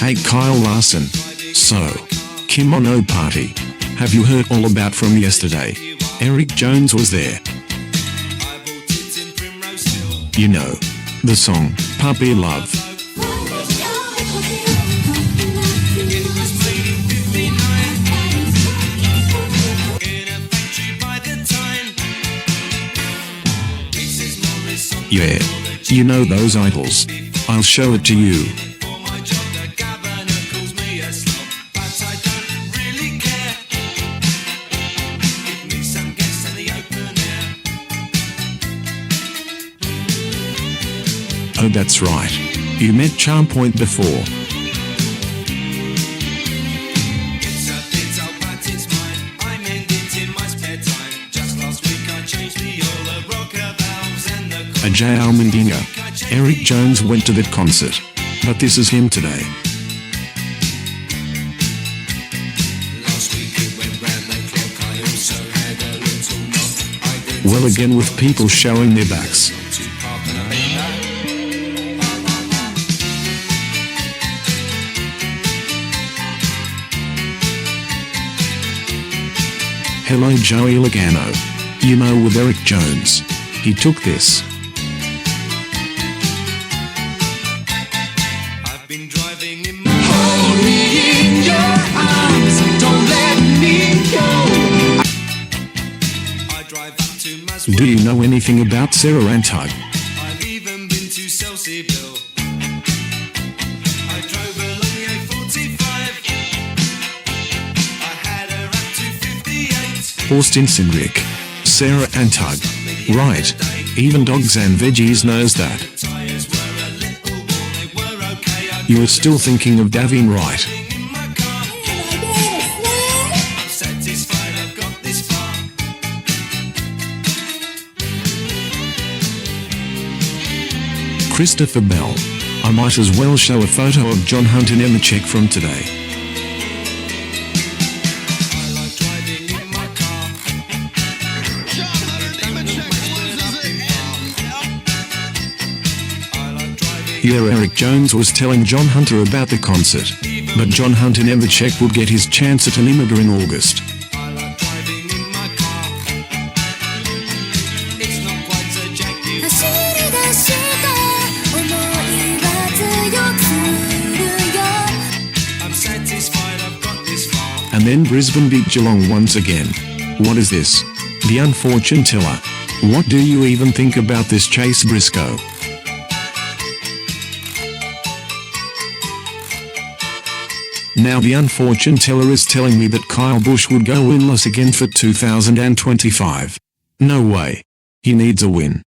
Hey Kyle Larson. So, Kimono Party. Have you heard all about from yesterday? Eric Jones was there. You know, the song, Puppy Love. Yeah, you know those idols. I'll show it to you. Oh, that's right. You met Charm Point before. Ajay Almondinga. Eric Jones went to that concert. But this is him today. Well, again with people showing their backs. Hello Joey Logano. You know with Eric Jones. He took this. I've been driving in my hold me in your arms, don't let me go. I drive up to Maswell. Do you know anything about Sarah Antug? I've even been to Selseyville. I drove along the A45. I had her up to 58. Austin Cindric. Sarah Antug. Right. Even Dogs and Veggies knows that. You are still thinking of Davin Wright. Christopher Bell. I might as well show a photo of John Hunter Nemechek from today. Yeah, Eric Jones was telling John Hunter about the concert, but John Hunter Nemechek would get his chance at an Immigrant in August. And then Brisbane beat Geelong once again. What is this? The unfortunate teller. What do you even think about this Chase Briscoe? Now the unfortunate teller is telling me that Kyle Busch would go winless again for 2025. No way. He needs a win.